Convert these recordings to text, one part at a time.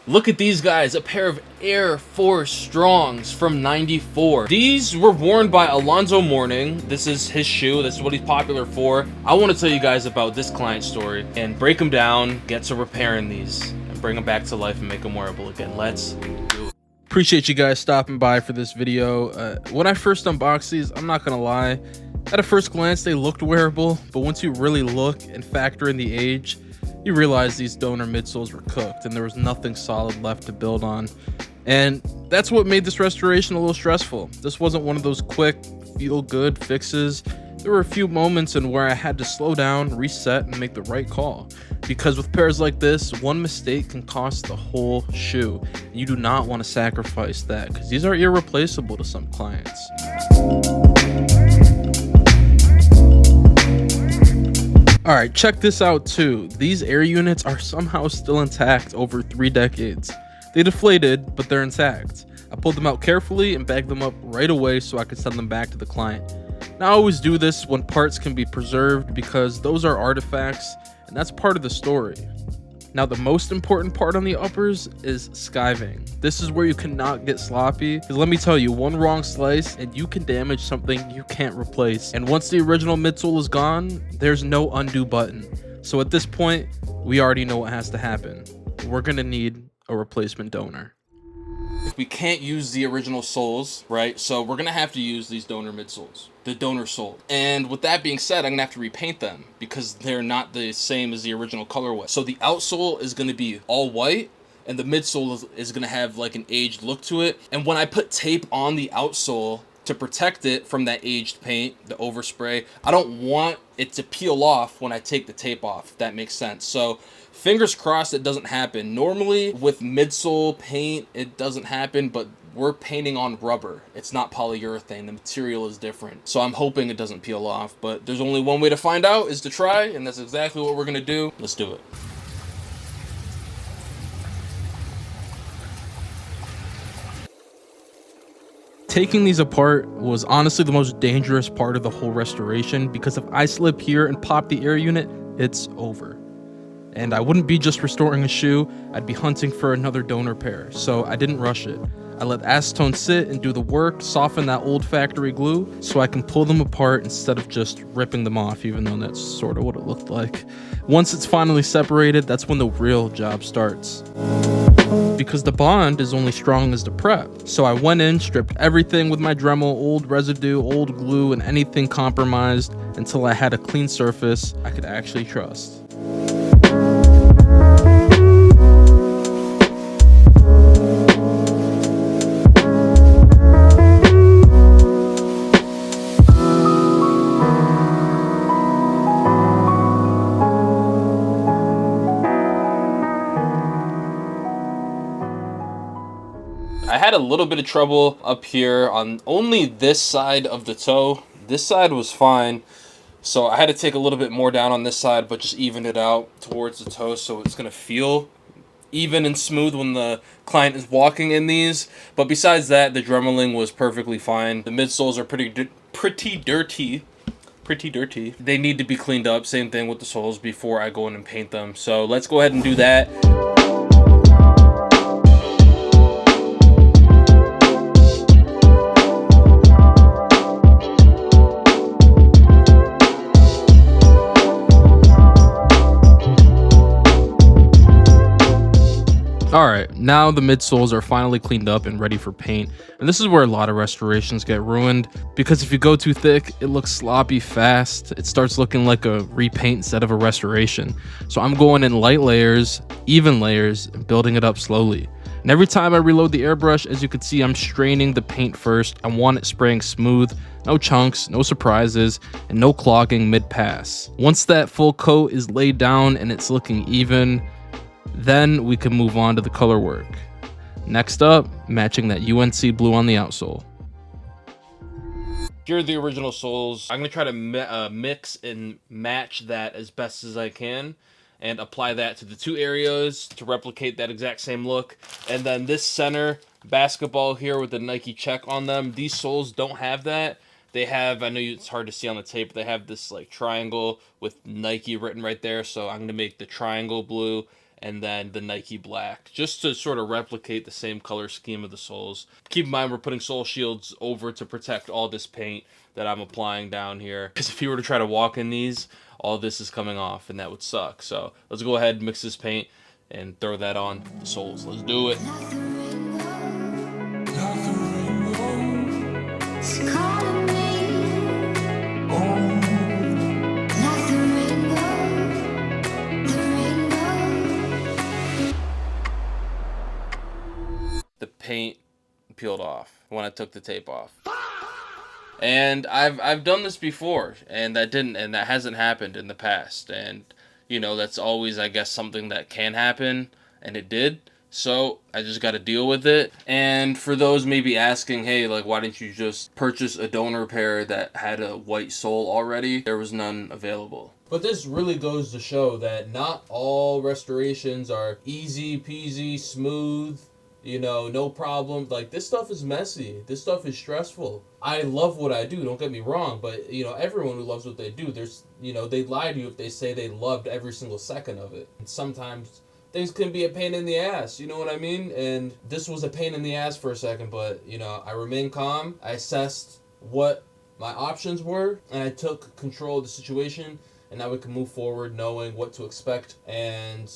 Look at these guys, a pair of Air Force Strongs from '94. These were worn by Alonzo Mourning. This is his shoe, this is what he's popular for. I want to tell you guys about this client story and break them down, get to repairing these, and bring them back to life and make them wearable again. Let's do it. Appreciate you guys stopping by for this video. When I first unboxed these, I'm not gonna lie, at a first glance they looked wearable, but once you really look and factor in the age, you realize these donor midsoles were cooked and there was nothing solid left to build on. And that's what made this restoration a little stressful. This wasn't one of those quick, feel-good fixes. There were a few moments in where I had to slow down, reset, and make the right call. Because with pairs like this, one mistake can cost the whole shoe. You do not want to sacrifice that, because these are irreplaceable to some clients. Alright, check this out too. These air units are somehow still intact over 3 decades. They deflated, but they're intact. I pulled them out carefully and bagged them up right away so I could send them back to the client. Now I always do this when parts can be preserved because those are artifacts and that's part of the story. Now the most important part on the uppers is skiving. This is where you cannot get sloppy, because let me tell you, one wrong slice and you can damage something you can't replace. And once the original midsole is gone, there's no undo button. So at this point, we already know what has to happen. We're gonna need a replacement donor. We can't use the original soles, right? So we're gonna have to use these donor midsoles, the donor sole. And with that being said, I'm gonna have to repaint them because they're not the same as the original colorway. So the outsole is gonna be all white and the midsole is gonna have like an aged look to it. And when I put tape on the outsole to protect it from that aged paint, the overspray, I don't want it to peel off when I take the tape off, if that makes sense. So fingers crossed it doesn't happen. Normally with midsole paint, it doesn't happen, but we're painting on rubber. It's not polyurethane, the material is different. So I'm hoping it doesn't peel off, but there's only one way to find out, is to try, and that's exactly what we're gonna do. Let's do it. Taking these apart was honestly the most dangerous part of the whole restoration, because if I slip here and pop the air unit, it's over. And I wouldn't be just restoring a shoe, I'd be hunting for another donor pair, so I didn't rush it. I let acetone sit and do the work, soften that old factory glue, so I can pull them apart instead of just ripping them off, even though that's sort of what it looked like. Once it's finally separated, that's when the real job starts. Because the bond is only strong as the prep. So I went in, stripped everything with my Dremel, old residue, old glue, and anything compromised until I had a clean surface I could actually trust. I had a little bit of trouble up here on only this side of the toe. This side was fine, so I had to take a little bit more down on this side, but just even it out towards the toe so it's gonna feel even and smooth when the client is walking in these. But besides that, the dremeling was perfectly fine. The midsoles are pretty dirty. They need to be cleaned up. Same thing with the soles before I go in and paint them. So let's go ahead and do that. Alright, now the midsoles are finally cleaned up and ready for paint, and this is where a lot of restorations get ruined, because if you go too thick, it looks sloppy fast. It starts looking like a repaint instead of a restoration. So I'm going in light layers, even layers, and building it up slowly. And every time I reload the airbrush, as you can see, I'm straining the paint first. I want it spraying smooth, no chunks, no surprises, and no clogging mid-pass. Once that full coat is laid down and it's looking even, then we can move on to the color work. Next up, matching that UNC blue on the outsole. Here are the original soles. I'm going to try to mix and match that as best as I can and apply that to the two areas to replicate that exact same look. And then this center basketball here with the Nike check on them, these soles don't have that. They have, I know it's hard to see on the tape, they have this like triangle with Nike written right there. So I'm going to make the triangle blue and then the Nike black, just to sort of replicate the same color scheme of the soles. Keep in mind we're putting sole shields over to protect all this paint that I'm applying down here, because if you were to try to walk in these, all this is coming off and that would suck. So let's go ahead and mix this paint and throw that on the soles. Let's do it. The paint peeled off when I took the tape off. And I've done this before, and that hasn't happened in the past. And you know, that's always, I guess, something that can happen, and it did. So I just got to deal with it. And for those maybe asking, hey, like, why didn't you just purchase a donor pair that had a white sole already? There was none available. But this really goes to show that not all restorations are easy peasy, smooth, you know, no problem. Like, this stuff is messy. This stuff is stressful. I love what I do, don't get me wrong, but, you know, everyone who loves what they do, you know, they lie to you if they say they loved every single second of it. And sometimes things can be a pain in the ass, you know what I mean? And this was a pain in the ass for a second, but, you know, I remained calm. I assessed what my options were, and I took control of the situation, and now we can move forward knowing what to expect and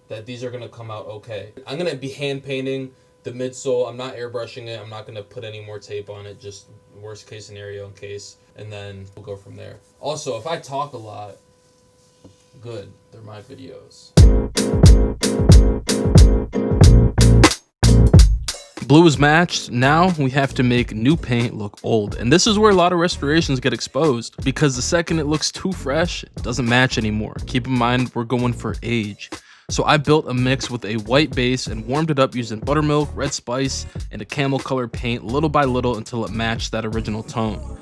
that these are going to come out okay. I'm going to be hand painting the midsole. I'm not airbrushing it. I'm not going to put any more tape on it, just worst case scenario in case, and then we'll go from there. Also, if I talk a lot, good, they're my videos. Blue is matched. Now we have to make new paint look old. And this is where a lot of restorations get exposed, because the second it looks too fresh, it doesn't match anymore. Keep in mind, we're going for age. So I built a mix with a white base and warmed it up using buttermilk, red spice, and a camel colored paint little by little until it matched that original tone.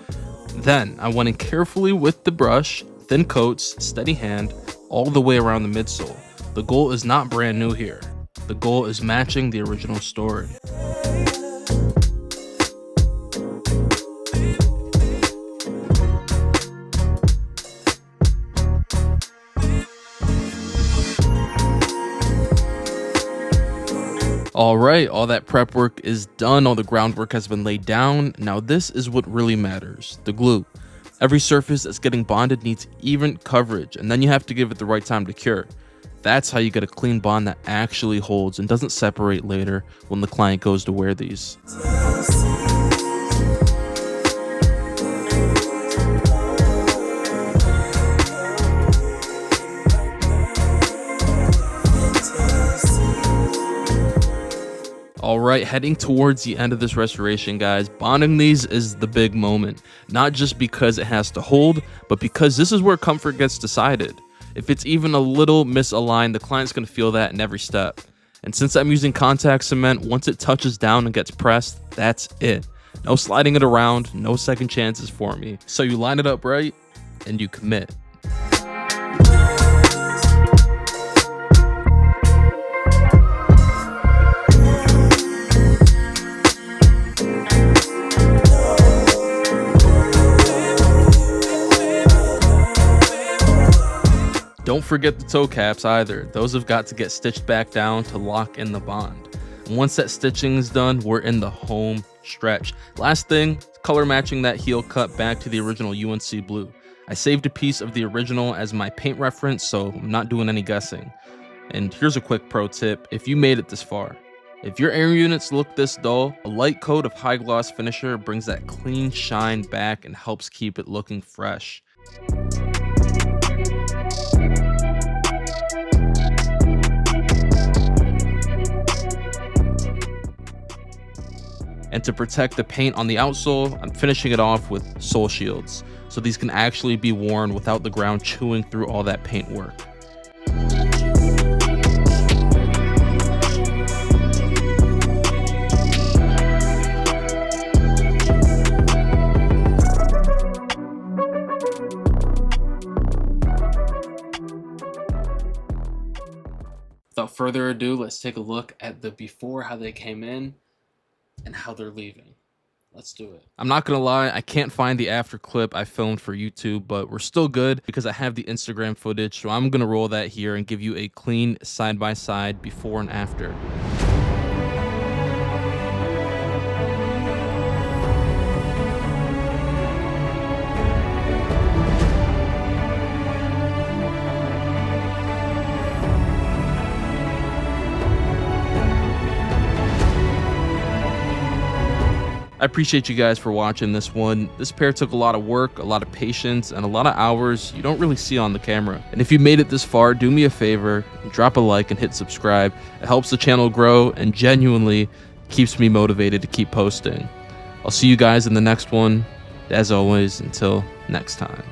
Then I went in carefully with the brush, thin coats, steady hand, all the way around the midsole. The goal is not brand new here. The goal is matching the original story. Alright, all that prep work is done, all the groundwork has been laid down. Now this is what really matters, the glue. Every surface that's getting bonded needs even coverage, and then you have to give it the right time to cure. That's how you get a clean bond that actually holds and doesn't separate later when the client goes to wear these. Alright, heading towards the end of this restoration, guys. Bonding these is the big moment. Not just because it has to hold, but because this is where comfort gets decided. If it's even a little misaligned, the client's going to feel that in every step. And since I'm using contact cement, once it touches down and gets pressed, that's it. No sliding it around, no second chances for me. So you line it up right, and you commit. Don't forget the toe caps either. Those have got to get stitched back down to lock in the bond. And once that stitching is done, we're in the home stretch. Last thing, color matching that heel cut back to the original UNC blue. I saved a piece of the original as my paint reference, so I'm not doing any guessing. And here's a quick pro tip, if you made it this far. If your air units look this dull, a light coat of high gloss finisher brings that clean shine back and helps keep it looking fresh. And to protect the paint on the outsole, I'm finishing it off with sole shields, so these can actually be worn without the ground chewing through all that paint work. Without further ado, let's take a look at the before, how they came in, and how they're leaving. Let's do it. I'm not gonna lie, I can't find the after clip I filmed for YouTube, but we're still good because I have the Instagram footage, so I'm gonna roll that here and give you a clean side-by-side before and after. I appreciate you guys for watching this one. This pair took a lot of work, a lot of patience, and a lot of hours you don't really see on the camera. And if you made it this far, do me a favor, drop a like and hit subscribe. It helps the channel grow and genuinely keeps me motivated to keep posting. I'll see you guys in the next one. As always, until next time.